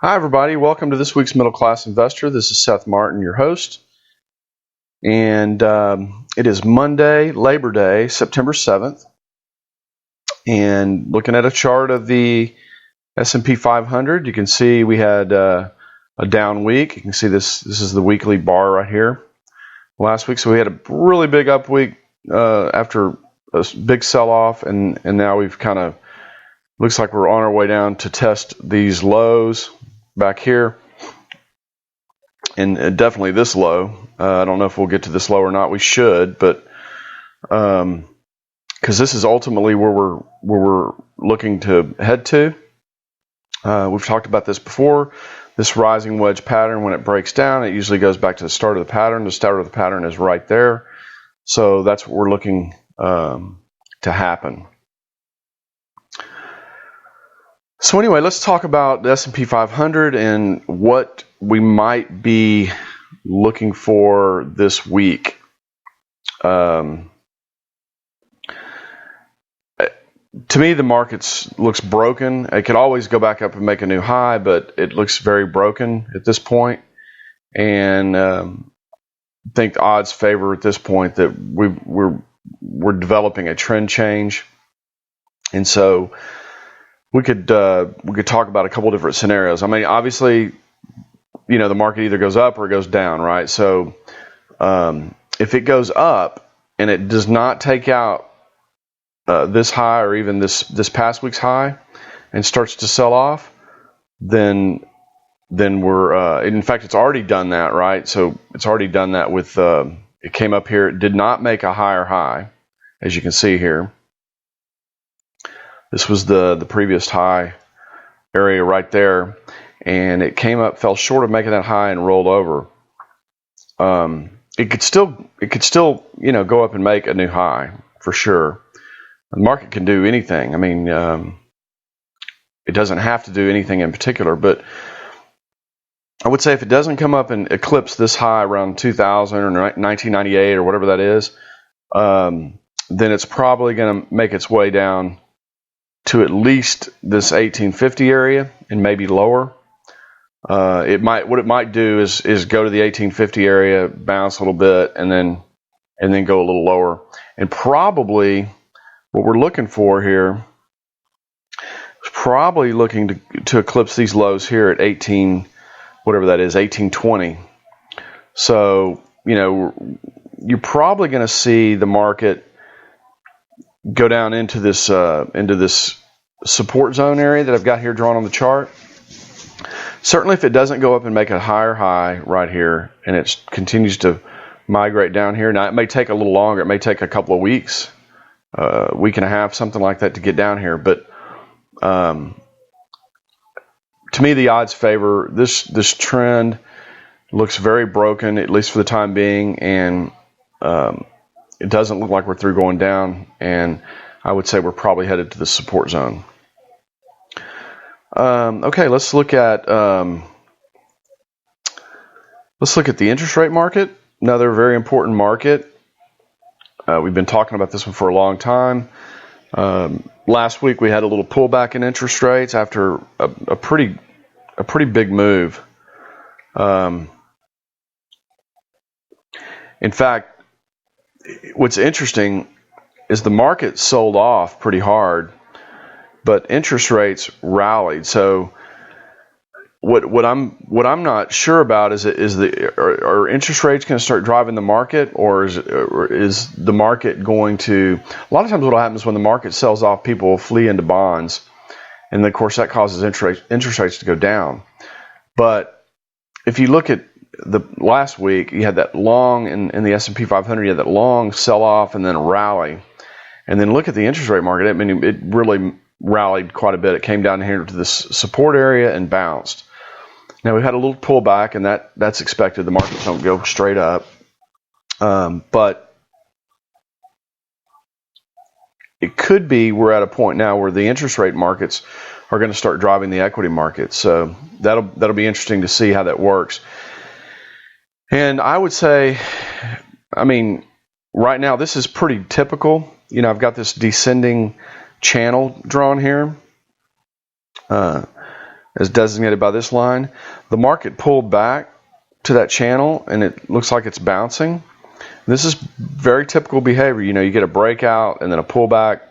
Hi, everybody. Welcome to this week's Middle Class Investor. This is Seth Martin, your host. And it is Monday, Labor Day, September 7th. And looking at a chart of the S&P 500, you can see we had a down week. You can see this is the weekly bar right here last week. So we had a really big up week after a big sell-off. And now we've kind of, looks like we're on our way down to test these lows back here, and definitely this low. I don't know if we'll get to this low or not. We should, but because this is ultimately where we're looking to head to. We've talked about this before. This rising wedge pattern, when it breaks down, it usually goes back to the start of the pattern. The start of the pattern is right there, so that's what we're looking to happen. So anyway, let's talk about the S&P 500 and what we might be looking for this week. To me, the market looks broken. It could always go back up and make a new high, but it looks very broken at this point. And I think the odds favor at this point that we're developing a trend change, and so we could talk about a couple different scenarios. I mean, obviously, the market either goes up or it goes down, right? So if it goes up and it does not take out this high or even this past week's high and starts to sell off, then we're in fact, it's already done that, right? So it's already done that with it came up here. It did not make a higher high, as you can see here. This was the previous high area right there, and it came up, fell short of making that high, and rolled over. It could still go up and make a new high for sure. The market can do anything. I mean, it doesn't have to do anything in particular, but I would say if it doesn't come up and eclipse this high around 2000 or 1998 or whatever that is, then it's probably going to make its way down to at least this 1850 area and maybe lower. What it might do is go to the 1850 area, bounce a little bit, and then go a little lower. And probably what we're looking for here is probably looking to eclipse these lows here at 1820. So you're probably going to see the market go down into this support zone area that I've got here drawn on the chart. Certainly, if it doesn't go up and make a higher high right here, and it continues to migrate down here, now it may take a little longer. It may take a couple of weeks, week and a half, something like that, to get down here. But to me, the odds favor this trend. Looks very broken, at least for the time being, and it doesn't look like we're through going down, and I would say we're probably headed to the support zone. Okay, let's look at the interest rate market. Another very important market. We've been talking about this one for a long time. Last week we had a little pullback in interest rates after a pretty big move. In fact, what's interesting is the market sold off pretty hard, but interest rates rallied. So what I'm not sure about is are interest rates going to start driving the market, or is the market going to? A lot of times, what happens when the market sells off, people will flee into bonds, and of course that causes interest rates to go down. But if you look at the last week, you had that long in the S&P 500, you had that long sell-off and then rally. And then look at the interest rate market. I mean, it really rallied quite a bit. It came down here to this support area and bounced. Now, we've had a little pullback, and that's expected. The markets don't go straight up. But it could be we're at a point now where the interest rate markets are going to start driving the equity markets. So that'll be interesting to see how that works. And I would say, I mean, right now this is pretty typical. I've got this descending channel drawn here. as designated by this line. The market pulled back to that channel, and it looks like it's bouncing. This is very typical behavior. You get a breakout and then a pullback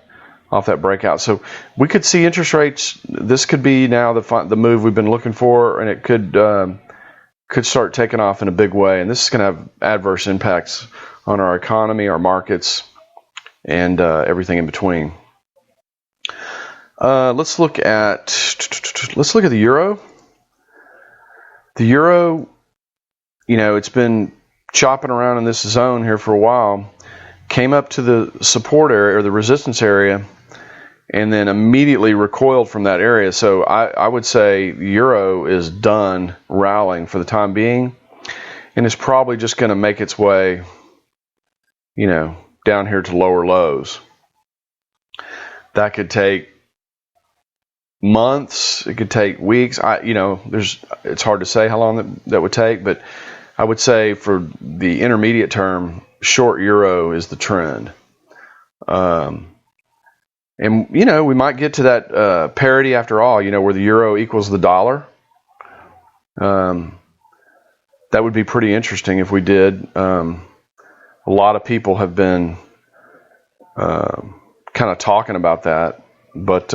off that breakout. So we could see interest rates. This could be now the move we've been looking for, and it could start taking off in a big way. And this is going to have adverse impacts on our economy, our markets, and everything in between. Let's look at the euro. The euro, it's been chopping around in this zone here for a while. Came up to the support area or the resistance area, and then immediately recoiled from that area. So I would say the euro is done rallying for the time being, and it's probably just going to make its way, down here to lower lows. That could take months. It could take weeks. It's hard to say how long that would take, but I would say for the intermediate term, short euro is the trend. And, we might get to that parity after all, where the euro equals the dollar. That would be pretty interesting if we did. A lot of people have been kind of talking about that. But,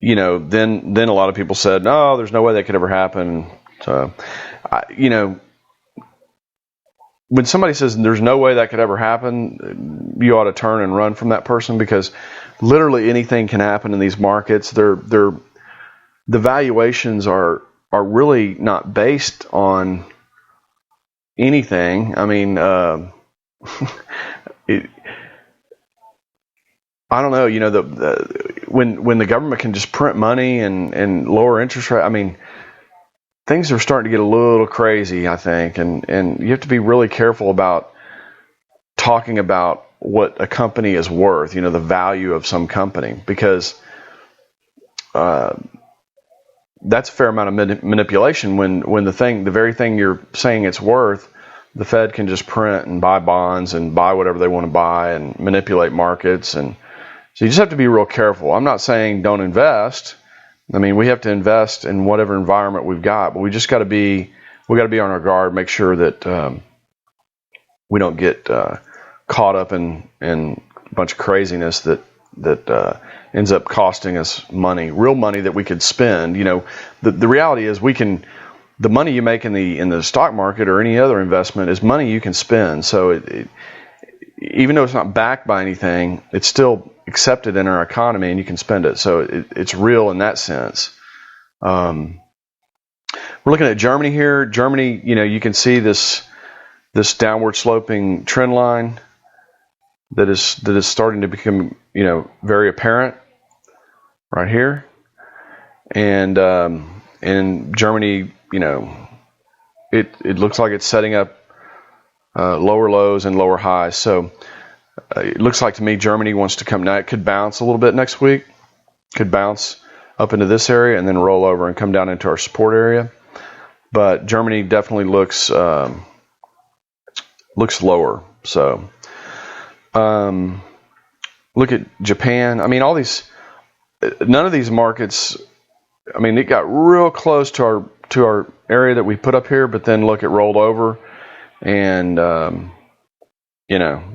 then a lot of people said, no, there's no way that could ever happen. So, when somebody says there's no way that could ever happen, you ought to turn and run from that person, because literally anything can happen in these markets. The valuations are really not based on anything. I mean, I don't know. When the government can just print money and lower interest rate, I mean, things are starting to get a little crazy, I think, and you have to be really careful about talking about what a company is worth, the value of some company, because that's a fair amount of manipulation when the very thing you're saying it's worth, the Fed can just print and buy bonds and buy whatever they want to buy and manipulate markets. And so you just have to be real careful. I'm not saying don't invest. I mean, we have to invest in whatever environment we've got, but we just got to be on our guard, make sure that we don't get caught up in a bunch of craziness that ends up costing us money, real money that we could spend. The reality is the money you make in the stock market or any other investment is money you can spend. So even though it's not backed by anything, it's still accepted in our economy, and you can spend it. So it's real in that sense. We're looking at Germany here. Germany, you can see this downward sloping trend line that is starting to become, very apparent right here. And in Germany, it looks like it's setting up lower lows and lower highs. So it looks like to me Germany wants to come now. It could bounce a little bit next week. Could bounce up into this area and then roll over and come down into our support area. But Germany definitely looks lower. So look at Japan. I mean, none of these markets. I mean, it got real close to our area that we put up here, but then look, it rolled over, and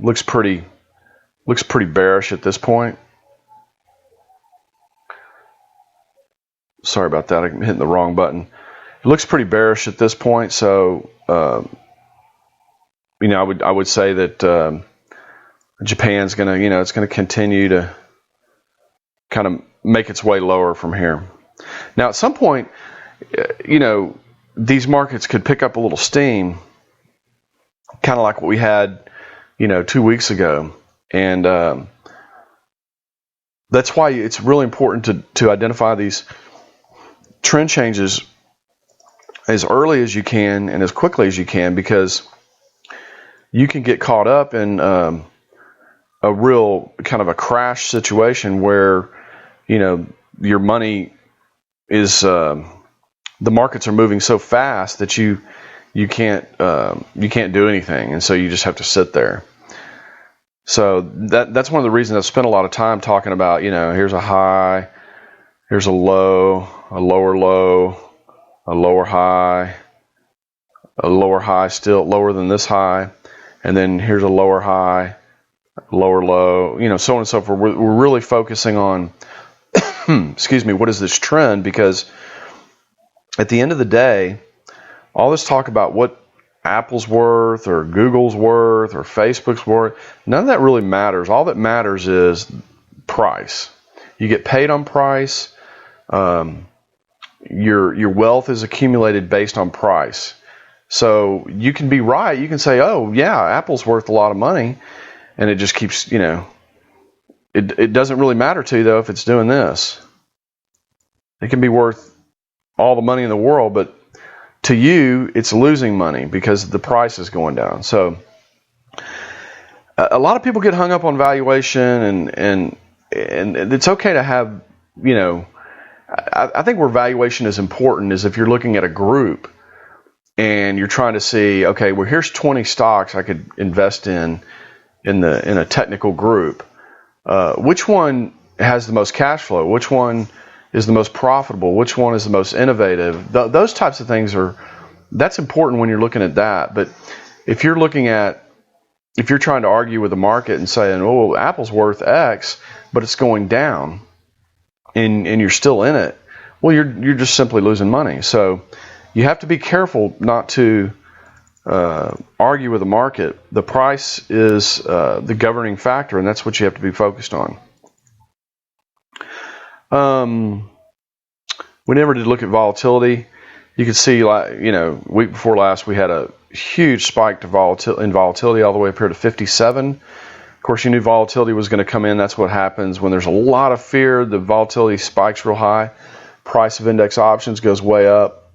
looks pretty bearish at this point. Sorry about that. I'm hitting the wrong button. It looks pretty bearish at this point. So, I would say that Japan's gonna, it's gonna continue to kind of make its way lower from here. Now, at some point, these markets could pick up a little steam, kind of like what we had, 2 weeks ago. And that's why it's really important to identify these trend changes as early as you can and as quickly as you can, because you can get caught up in a real kind of a crash situation where, your money is the markets are moving so fast that you can't do anything, and so you just have to sit there. So that's one of the reasons I've spent a lot of time talking about, here's a high, here's a low, a lower low, a lower high still lower than this high, and then here's a lower high, lower low, so on and so forth. We're really focusing on, excuse me, what is this trend? Because at the end of the day, all this talk about what Apple's worth or Google's worth or Facebook's worth, none of that really matters. All that matters is price. You get paid on price. Your wealth is accumulated based on price. So you can be right. You can say, oh, yeah, Apple's worth a lot of money. And it just keeps, it doesn't really matter to you, though, if it's doing this. It can be worth all the money in the world, but to you, it's losing money because the price is going down. So a lot of people get hung up on valuation, and it's okay to have, I think where valuation is important is if you're looking at a group and you're trying to see, okay, well, here's 20 stocks I could invest in a technical group. Which one has the most cash flow? Which one is the most profitable? Which one is the most innovative? Those types of things that's important when you're looking at that. But if you're trying to argue with the market and saying, oh, Apple's worth X, but it's going down, and you're still in it, well, you're just simply losing money. So you have to be careful not to argue with the market. The price is the governing factor, and that's what you have to be focused on. We never did look at volatility. You can see, week before last, we had a huge spike in volatility all the way up here to 57. Of course, you knew volatility was going to come in. That's what happens when there's a lot of fear. The volatility spikes real high. Price of index options goes way up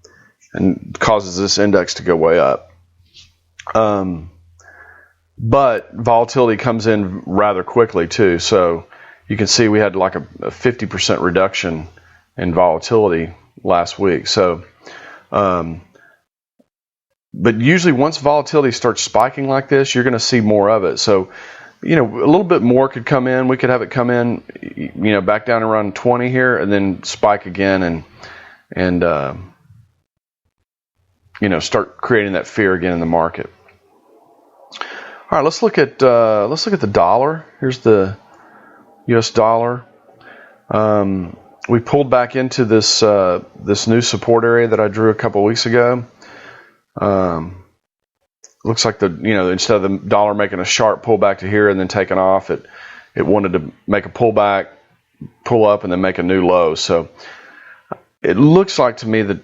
and causes this index to go way up. But volatility comes in rather quickly too. So you can see we had like a 50% reduction in volatility last week. So, but usually once volatility starts spiking like this, you're going to see more of it. So, a little bit more could come in. We could have it come in, back down around 20 here, and then spike again, and start creating that fear again in the market. All right, let's look at the dollar. Here's the U.S. dollar. We pulled back into this new support area that I drew a couple weeks ago. Looks like instead of the dollar making a sharp pullback to here and then taking off, it wanted to make a pullback, pull up, and then make a new low. So it looks like to me that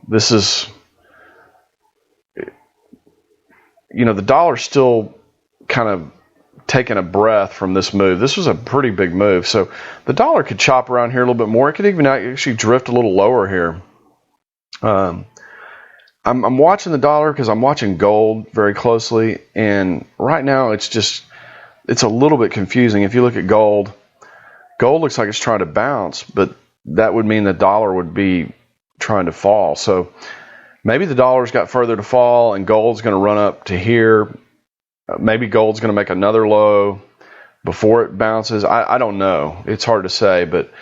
this is the dollar's still kind of taking a breath from this move. This was a pretty big move. So the dollar could chop around here a little bit more. It could even actually drift a little lower here. I'm watching the dollar because I'm watching gold very closely. And right now it's a little bit confusing. If you look at gold looks like it's trying to bounce, but that would mean the dollar would be trying to fall. So maybe the dollar's got further to fall and gold's going to run up to here. Maybe gold's going to make another low before it bounces. I don't know. It's hard to say, but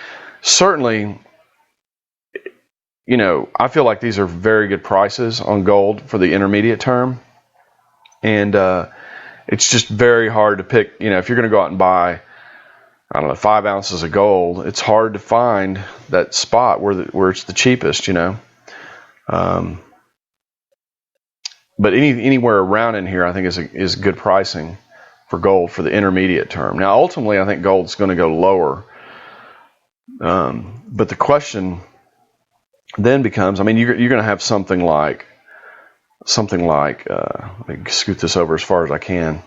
certainly, I feel like these are very good prices on gold for the intermediate term. And it's just very hard to pick, if you're going to go out and buy, 5 ounces of gold, it's hard to find that spot where it's the cheapest, But anywhere around in here, I think is good pricing for gold for the intermediate term. Now, ultimately, I think gold's going to go lower. But the question then becomes, you're going to have something like, let me scoot this over as far as I can.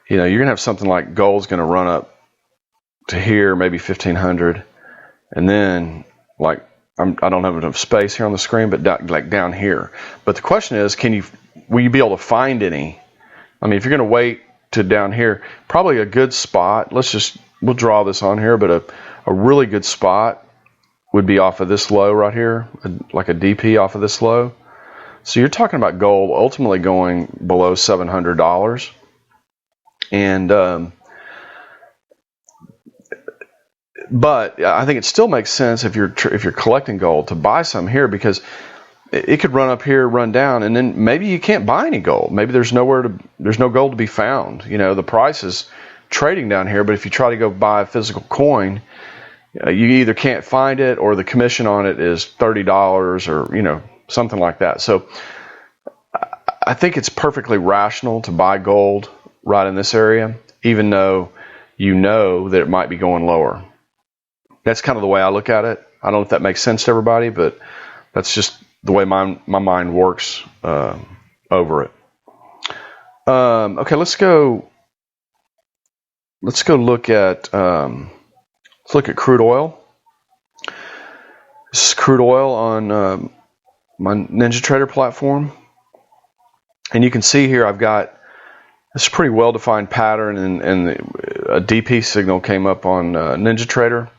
You're going to have something like gold's going to run up to here, maybe 1,500, and then I don't have enough space here on the screen, but down here. But the question is, will you be able to find any? If you're going to wait to down here, probably a good spot. We'll draw this on here, but a really good spot would be off of this low right here, like a DP off of this low. So you're talking about gold ultimately going below $700. And but I think it still makes sense if you're collecting gold to buy some here, because it could run up here, run down, and then maybe you can't buy any gold. Maybe there's no gold to be found. The price is trading down here, but if you try to go buy a physical coin, you either can't find it, or the commission on it is $30 or something like that. So I think it's perfectly rational to buy gold right in this area, even though that it might be going lower. That's kind of the way I look at it. I don't know if that makes sense to everybody, but that's just the way my mind works over it. Okay, let's go look at crude oil. This is crude oil on my NinjaTrader platform, and you can see here I've got this pretty well-defined pattern, and a DP signal came up on NinjaTrader.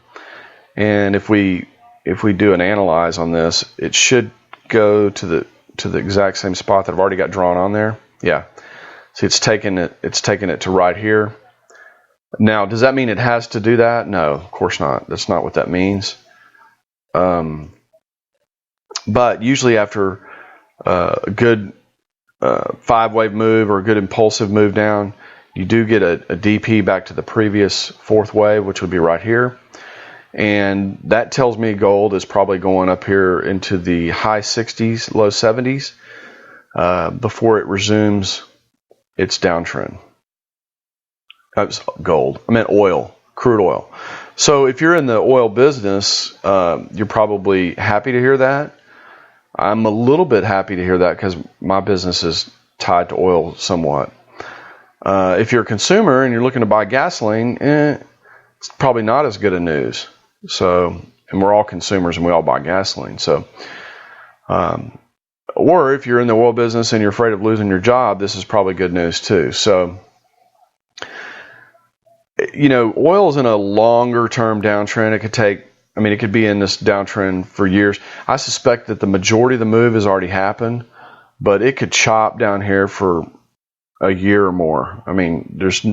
And if we do an analyze on this, it should go to the exact same spot that I've already got drawn on there. Yeah. See, it's taken it to right here. Now, does that mean it has to do that? No, of course not. That's not what that means. But usually after a good 5-wave move or a good impulsive move down, you do get a DP back to the previous 4th wave, which would be right here. And that tells me gold is probably going up here into the high 60s, low 70s before it resumes its downtrend. That was gold. I meant oil, crude oil. So if you're in the oil business, you're probably happy to hear that. I'm a little bit happy to hear that because my business is tied to oil somewhat. If you're a consumer and you're looking to buy gasoline, it's probably not as good a news. So, and we're all consumers and we all buy gasoline. So, or if you're in the oil business and you're afraid of losing your job, this is probably good news too. So, oil is in a longer term downtrend. It could be in this downtrend for years. I suspect that the majority of the move has already happened, but it could chop down here for a year or more. There's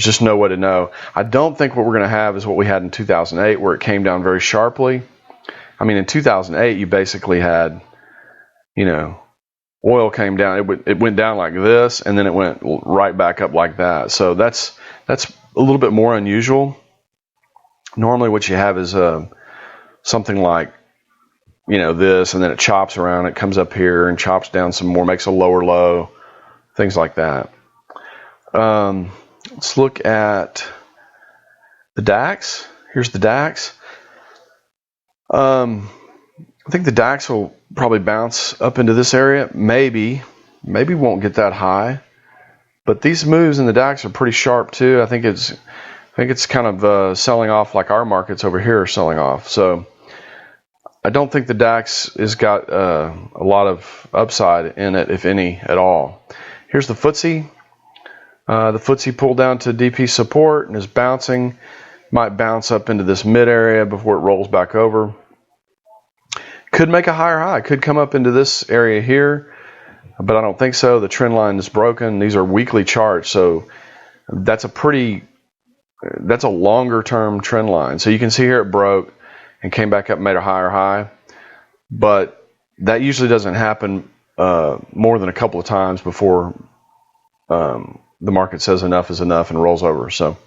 just no way to know. I don't think what we're going to have is what we had in 2008, where it came down very sharply. In 2008, you basically had, oil came down. It went down like this, and then it went right back up like that. So that's a little bit more unusual. Normally, what you have is something like, this, and then it chops around. It comes up here and chops down some more, makes a lower low, things like that. Let's look at the DAX. Here's the DAX. I think the DAX will probably bounce up into this area. Maybe won't get that high, but these moves in the DAX are pretty sharp too. I think it's kind of selling off like our markets over here are selling off. So I don't think the DAX has got a lot of upside in it, if any at all. Here's the FTSE. The FTSE pulled down to DP support and is bouncing. Might bounce up into this mid area before it rolls back over. Could make a higher high. Could come up into this area here, but I don't think so. The trend line is broken. These are weekly charts, so that's a longer term trend line. So you can see here it broke and came back up and made a higher high, but that usually doesn't happen more than a couple of times before the market says enough is enough and rolls over. So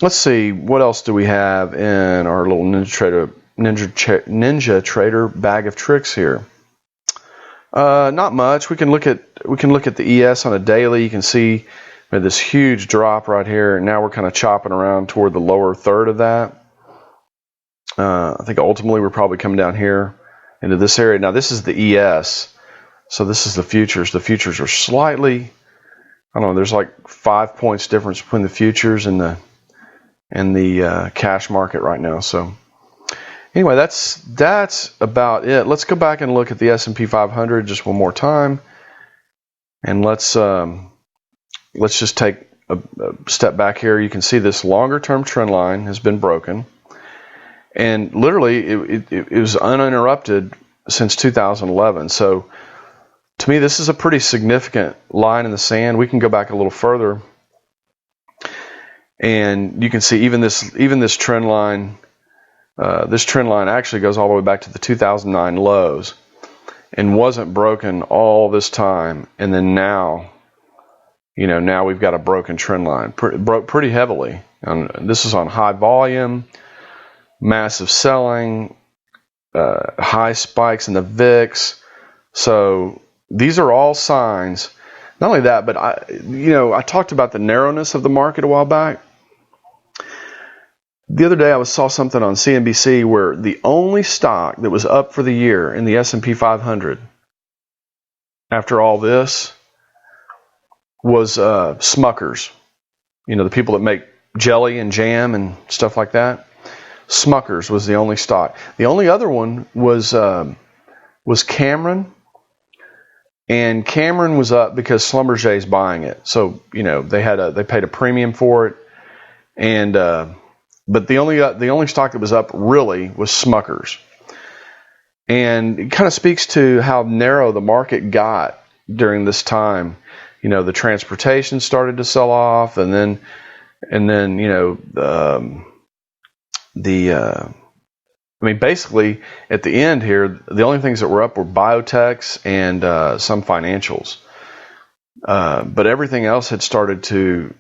let's see, what else do we have in our little NinjaTrader bag of tricks here? Not much. We can look at the ES on a daily. You can see we had this huge drop right here, and now we're kind of chopping around toward the lower third of that. I think ultimately we're probably coming down here into this area. Now this is the ES, so this is the futures. The futures are slightly, I don't know, there's like 5 points difference between the futures and the cash market right now. So anyway, that's about it. Let's go back and look at the S&P 500 just one more time, and let's just take a step back here. You can see this longer term trend line has been broken, and literally it was uninterrupted since 2011. So to me, this is a pretty significant line in the sand. We can go back a little further, and you can see even this trend line. This trend line actually goes all the way back to the 2009 lows and wasn't broken all this time. And then now, now we've got a broken trend line, broke pretty heavily. And this is on high volume, massive selling, high spikes in the VIX. So these are all signs. Not only that, but I talked about the narrowness of the market a while back. The other day I saw something on CNBC where the only stock that was up for the year in the S&P 500 after all this was Smuckers. The people that make jelly and jam and stuff like that. Smuckers was the only stock. The only other one was Cameron. And Cameron was up because Schlumberger is buying it. So, they paid a premium for it. And but the only stock that was up really was Smuckers. And it kind of speaks to how narrow the market got during this time. The transportation started to sell off, and then basically at the end here, the only things that were up were biotechs and some financials. But everything else had started to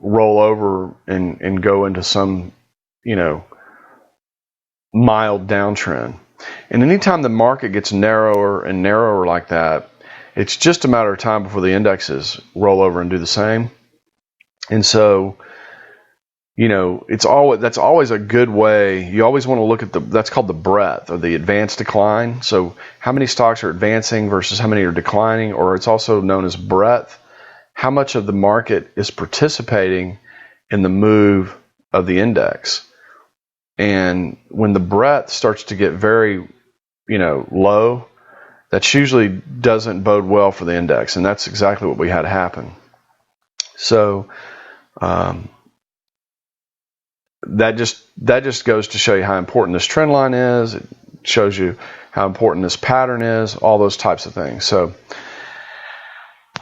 roll over and go into some, mild downtrend. And anytime the market gets narrower and narrower like that, it's just a matter of time before the indexes roll over and do the same. And so, that's always a good way. You always want to look at that's called the breadth or the advanced decline. So how many stocks are advancing versus how many are declining, or it's also known as breadth. How much of the market is participating in the move of the index? And when the breadth starts to get very, low, that usually doesn't bode well for the index. And that's exactly what we had happen. So, that just goes to show you how important this trend line is. It shows you how important this pattern is, all those types of things. So,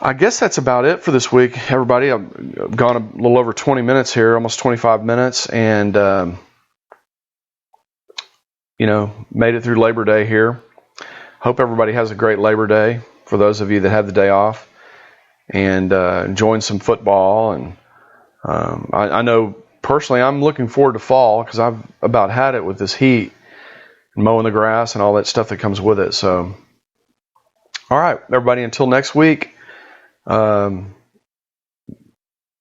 I guess that's about it for this week, everybody. I've gone a little over 20 minutes here, almost 25 minutes, and made it through Labor Day here. Hope everybody has a great Labor Day for those of you that have the day off, and enjoying some football. And I know personally I'm looking forward to fall because I've about had it with this heat and mowing the grass and all that stuff that comes with it. So, all right, everybody, until next week.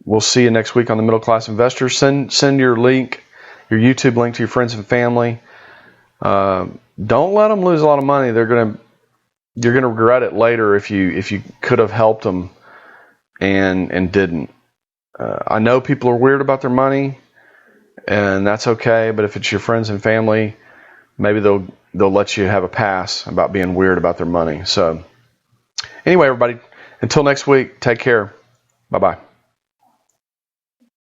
We'll see you next week on the Middle Class Investor. Send your YouTube link to your friends and family. Don't let them lose a lot of money. You're gonna regret it later if you could have helped them and didn't. I know people are weird about their money, and that's okay. But if it's your friends and family, maybe they'll let you have a pass about being weird about their money. So anyway, everybody. Until next week, take care. Bye-bye.